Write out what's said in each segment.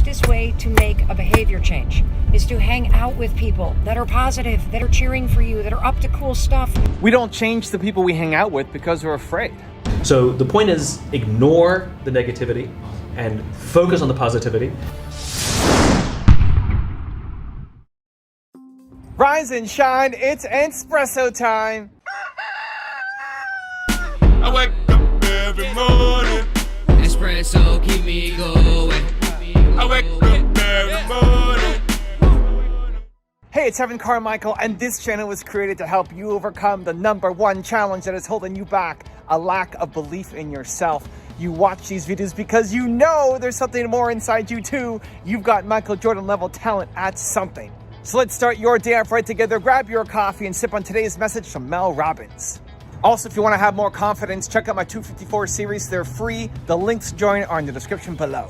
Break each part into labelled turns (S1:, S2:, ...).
S1: fastest way to make a behavior change is to hang out with people that are positive, that are cheering for you, that are up to cool stuff.
S2: We don't change the people we hang out with because we're afraid.
S3: So the point is, ignore the negativity and focus on the positivity.
S2: Rise and shine, it's Entspresso time.
S4: I wake up every morning.
S5: Espresso keep me going.
S4: I wake up every morning.
S2: Hey, it's Carmichael, and this channel was created to help you overcome the #1 challenge that is holding you back, a lack of belief in yourself. You watch these videos because you know there's something more inside you too. You've got Michael Jordan level talent at something. So let's start your day off right together. Grab your coffee and sip on today's message from Mel Robbins. Also, if you want to have more confidence, check out my 254 series. They're free. The links to join are in the description below.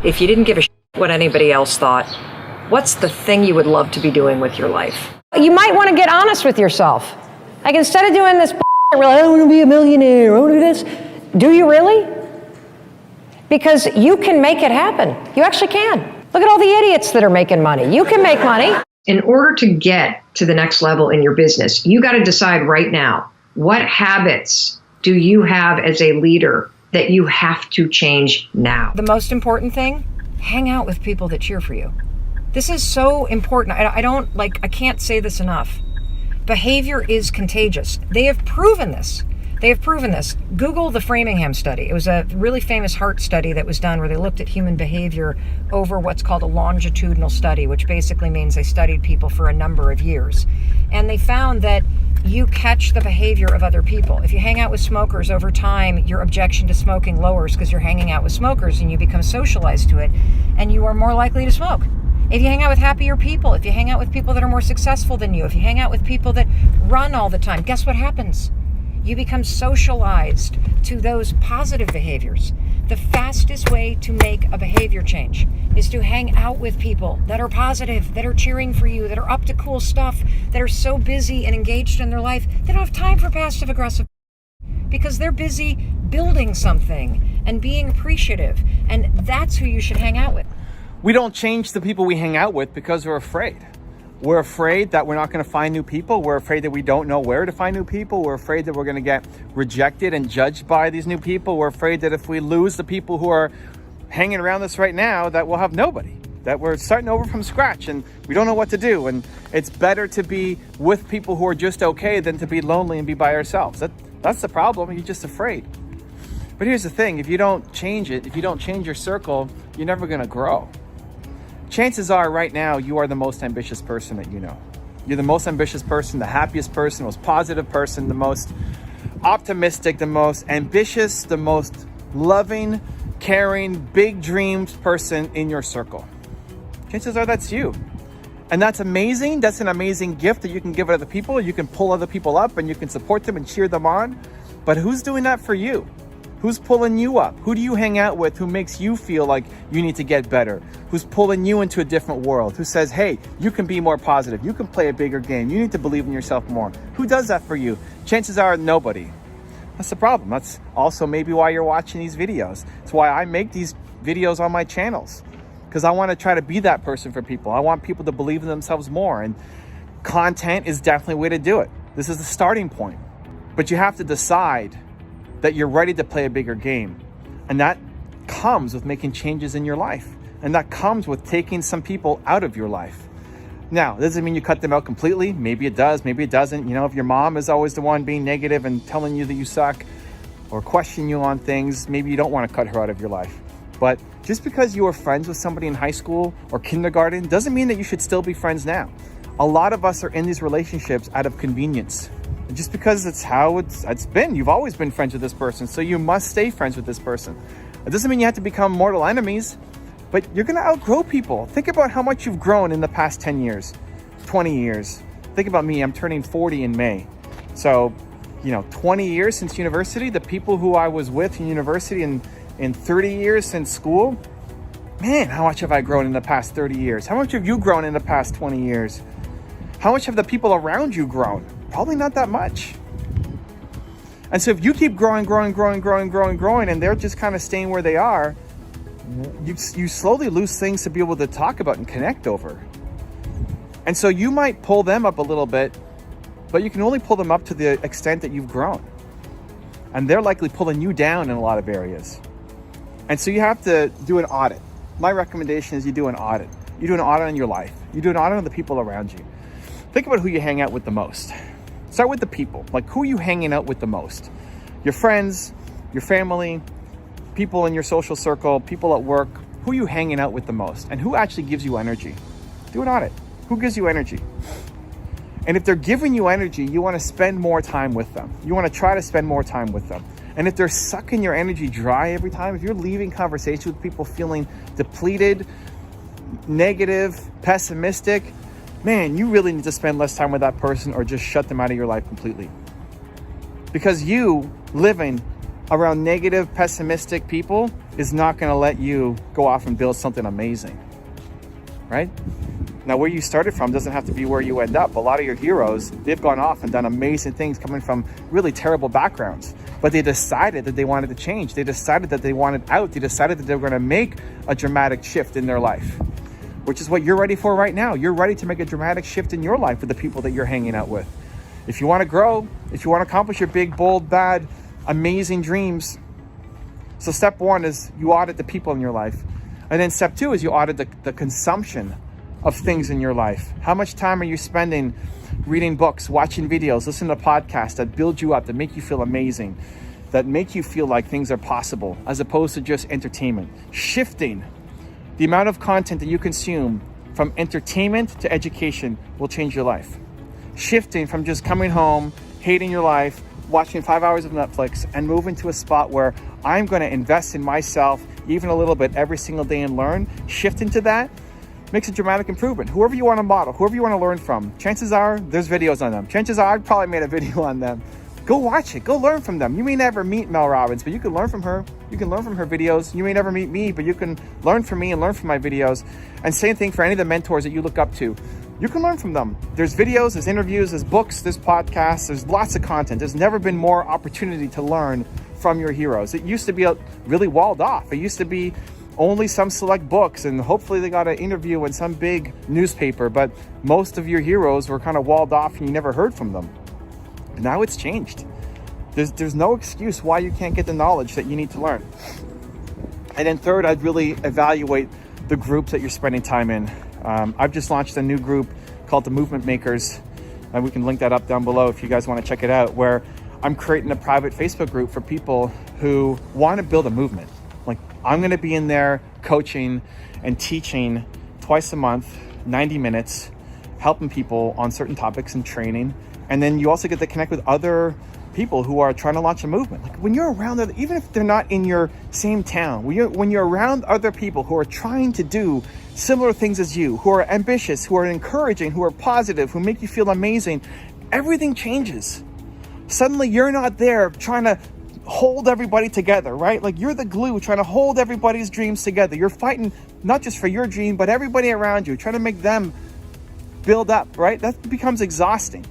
S1: If you didn't give a shit what anybody else thought, what's the thing you would love to be doing with your life?
S6: You might want to get honest with yourself. Like, instead of doing this, I want to be a millionaire, I want to do this. Do you really? Because you can make it happen. You actually can. Look at all the idiots that are making money. You can make money.
S7: In order to get to the next level in your business, you got to decide right now, what habits do you have as a leader that you have to change now?
S1: The most important thing, hang out with people that cheer for you. This is so important. I can't say this enough. Behavior is contagious. They have proven this. Google the Framingham study. It was a really famous heart study that was done where they looked at human behavior over what's called a longitudinal study, which basically means they studied people for a number of years. And they found that you catch the behavior of other people. If you hang out with smokers over time, your objection to smoking lowers because you're hanging out with smokers and you become socialized to it, and you are more likely to smoke. If you hang out with happier people, if you hang out with people that are more successful than you, if you hang out with people that run all the time, guess what happens? You become socialized to those positive behaviors. The fastest way to make a behavior change is to hang out with people that are positive, that are cheering for you, that are up to cool stuff, that are so busy and engaged in their life, they don't have time for passive aggressive because they're busy building something and being appreciative. And that's who you should hang out with.
S2: We don't change the people we hang out with because we're afraid. We're afraid that we're not going to find new people. We're afraid that we don't know where to find new people. We're afraid that we're going to get rejected and judged by these new people. We're afraid that if we lose the people who are hanging around us right now, that we'll have nobody, that we're starting over from scratch and we don't know what to do. And it's better to be with people who are just okay than to be lonely and be by ourselves. That's the problem. You're just afraid. But here's the thing. If you don't change it, if you don't change your circle, you're never going to grow. Chances are right now you are the most ambitious person that you know. You're the most ambitious person, the happiest person, the most positive person, the most optimistic, the most ambitious, the most loving, caring, big dreams person in your circle. Chances are that's you. And that's amazing. That's an amazing gift that you can give other people. You can pull other people up and you can support them and cheer them on. But who's doing that for you? Who's pulling you up? Who do you hang out with who makes you feel like you need to get better? Who's pulling you into a different world? Who says, hey, you can be more positive. You can play a bigger game. You need to believe in yourself more. Who does that for you? Chances are nobody. That's the problem. That's also maybe why you're watching these videos. It's why I make these videos on my channels, because I want to try to be that person for people. I want people to believe in themselves more, and content is definitely a way to do it. This is the starting point. But you have to decide that you're ready to play a bigger game. And that comes with making changes in your life. And that comes with taking some people out of your life. Now, doesn't mean you cut them out completely. Maybe it does, maybe it doesn't. You know, if your mom is always the one being negative and telling you that you suck or questioning you on things, maybe you don't want to cut her out of your life. But just because you were friends with somebody in high school or kindergarten doesn't mean that you should still be friends now. A lot of us are in these relationships out of convenience. Just because it's how it's been. You've always been friends with this person, so you must stay friends with this person. It doesn't mean you have to become mortal enemies, but you're going to outgrow people. Think about how much you've grown in the past 10 years, 20 years. Think about me. I'm turning 40 in May. So, 20 years since university, the people who I was with in university and in 30 years since school, man, how much have I grown in the past 30 years? How much have you grown in the past 20 years? How much have the people around you grown? Probably not that much. And so if you keep growing, and they're just kind of staying where they are, you slowly lose things to be able to talk about and connect over. And so you might pull them up a little bit, but you can only pull them up to the extent that you've grown. And they're likely pulling you down in a lot of areas. And so you have to do an audit. My recommendation is you do an audit. You do an audit on your life. You do an audit on the people around you. Think about who you hang out with the most. Start with the people. Like, who are you hanging out with the most? Your friends, your family, people in your social circle, people at work. Who are you hanging out with the most? And who actually gives you energy? Do an audit. Who gives you energy? And if they're giving you energy, you want to spend more time with them. You want to try to spend more time with them. And if they're sucking your energy dry every time, if you're leaving conversations with people feeling depleted, negative, pessimistic, man, you really need to spend less time with that person or just shut them out of your life completely. Because you living around negative, pessimistic people is not going to let you go off and build something amazing, right? Now, where you started from doesn't have to be where you end up. A lot of your heroes, they've gone off and done amazing things coming from really terrible backgrounds. But they decided that they wanted to change. They decided that they wanted out. They decided that they were going to make a dramatic shift in their life, which is what you're ready for right now. You're ready to make a dramatic shift in your life with the people that you're hanging out with. If you want to grow, if you want to accomplish your big, bold, bad, amazing dreams. So step one is you audit the people in your life. And then step two is you audit the consumption of things in your life. How much time are you spending reading books, watching videos, listening to podcasts that build you up, that make you feel amazing, that make you feel like things are possible, as opposed to just entertainment? Shifting the amount of content that you consume from entertainment to education will change your life. Shifting from just coming home, hating your life, watching 5 hours of Netflix, and moving to a spot where I'm going to invest in myself even a little bit every single day and learn. Shifting to that makes a dramatic improvement. Whoever you want to model, whoever you want to learn from, chances are there's videos on them. Chances are I've probably made a video on them. Go watch it. Go learn from them. You may never meet Mel Robbins, but you can learn from her. You can learn from her videos. You may never meet me, but you can learn from me and learn from my videos. And same thing for any of the mentors that you look up to. You can learn from them. There's videos, there's interviews, there's books, there's podcasts, there's lots of content. There's never been more opportunity to learn from your heroes. It used to be really walled off. It used to be only some select books, and hopefully they got an interview in some big newspaper, but most of your heroes were kind of walled off and you never heard from them. But now it's changed. There's no excuse why you can't get the knowledge that you need to learn. And then third, I'd really evaluate the groups that you're spending time in. I've just launched a new group called the Movement Makers, and we can link that up down below if you guys want to check it out, where I'm creating a private Facebook group for people who want to build a movement. Like, I'm going to be in there coaching and teaching twice a month, 90 minutes, helping people on certain topics and training. And then you also get to connect with other people who are trying to launch a movement. Like, when you're around other, even if they're not in your same town, when you're around other people who are trying to do similar things as you, who are ambitious, who are encouraging, who are positive, who make you feel amazing, everything changes. Suddenly you're not there trying to hold everybody together, right? Like, you're the glue trying to hold everybody's dreams together. You're fighting not just for your dream, but everybody around you, trying to make them build up, right? That becomes exhausting.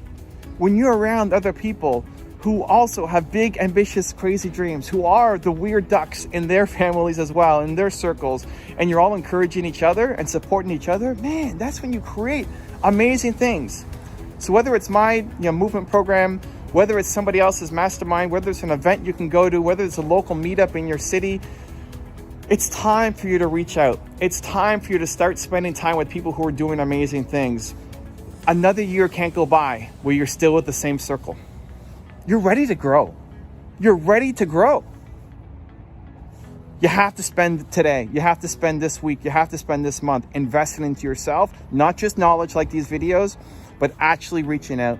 S2: When you're around other people who also have big, ambitious, crazy dreams, who are the weird ducks in their families as well, in their circles, and you're all encouraging each other and supporting each other, man, that's when you create amazing things. So whether it's my movement program, whether it's somebody else's mastermind, whether it's an event you can go to, whether it's a local meetup in your city, it's time for you to reach out. It's time for you to start spending time with people who are doing amazing things. Another year can't go by where you're still with the same circle. You're ready to grow. You're ready to grow. You have to spend today. You have to spend this week. You have to spend this month investing into yourself, not just knowledge like these videos, but actually reaching out,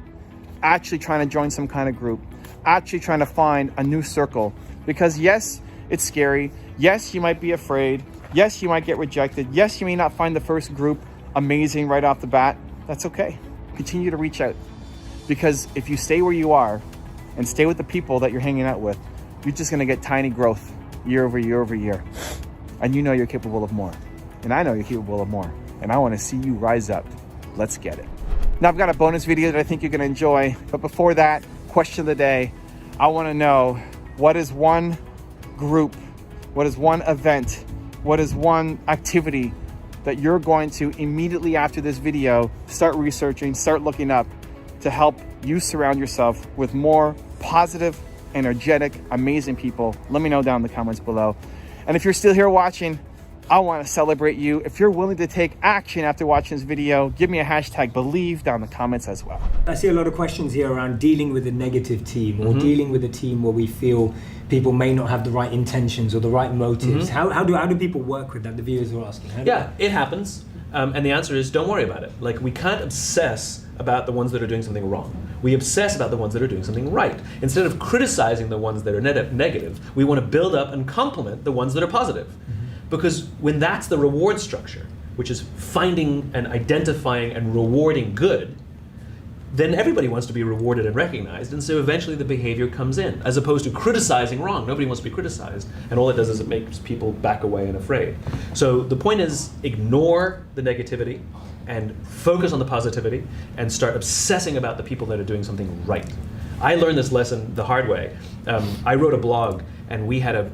S2: actually trying to join some kind of group, actually trying to find a new circle. Because yes, it's scary. Yes, you might be afraid. Yes, you might get rejected. Yes, you may not find the first group amazing right off the bat. That's okay. Continue to reach out. Because if you stay where you are and stay with the people that you're hanging out with, you're just going to get tiny growth year over year over year. And you know you're capable of more. And I know you're capable of more. And I want to see you rise up. Let's get it. Now, I've got a bonus video that I think you're going to enjoy. But before that, question of the day. I want to know, what is one group, what is one event what is one activity that you're going to immediately after this video start researching, start looking up to help you surround yourself with more positive, energetic, amazing people? Let me know down in the comments below. And if you're still here watching, I want to celebrate you. If you're willing to take action after watching this video, give me a hashtag believe down in the comments as well.
S8: I see a lot of questions here around dealing with a negative team or dealing with a team where we feel people may not have the right intentions or the right motives. How do people work with that? The viewers are asking.
S3: Yeah, it happens. And the answer is don't worry about it. Like, we can't obsess about the ones that are doing something wrong. We obsess about the ones that are doing something right. Instead of criticizing the ones that are negative, we want to build up and compliment the ones that are positive. Because when that's the reward structure, which is finding and identifying and rewarding good, then everybody wants to be rewarded and recognized, and so eventually the behavior comes in, as opposed to criticizing wrong. Nobody wants to be criticized, and all it does is it makes people back away and afraid. So the point is, ignore the negativity and focus on the positivity and start obsessing about the people that are doing something right. I learned this lesson the hard way. I wrote a blog, and we had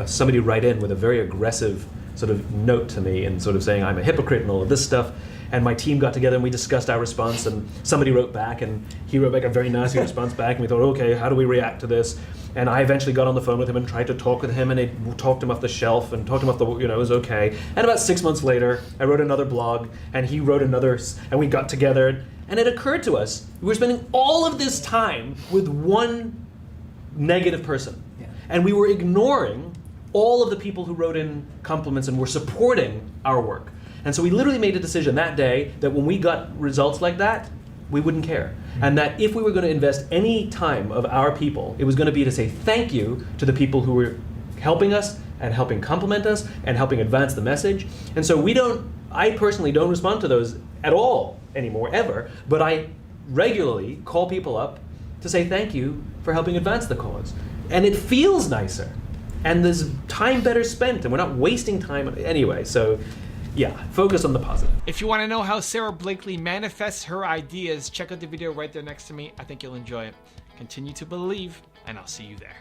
S3: somebody write in with a very aggressive sort of note to me and sort of saying I'm a hypocrite and all of this stuff. And my team got together and we discussed our response, and somebody wrote back, and he wrote back a very nasty response back, and we thought, okay, how do we react to this? And I eventually got on the phone with him and tried to talk with him, and I talked him off the shelf and talked him off the, it was okay. And about 6 months later, I wrote another blog, and he wrote another, and we got together, and it occurred to us, we were spending all of this time with one negative person. Yeah. And we were ignoring all of the people who wrote in compliments and were supporting our work. And so we literally made a decision that day that when we got results like that, we wouldn't care. And that if we were going to invest any time of our people, it was going to be to say thank you to the people who were helping us and helping compliment us and helping advance the message. And so I personally don't respond to those at all anymore, ever, but I regularly call people up to say thank you for helping advance the cause. And it feels nicer. And there's time better spent, and we're not wasting time anyway. So yeah, focus on the positive.
S9: If you want to know how Sarah Blakely manifests her ideas, check out the video right there next to me. I think you'll enjoy it. Continue to believe, and I'll see you there.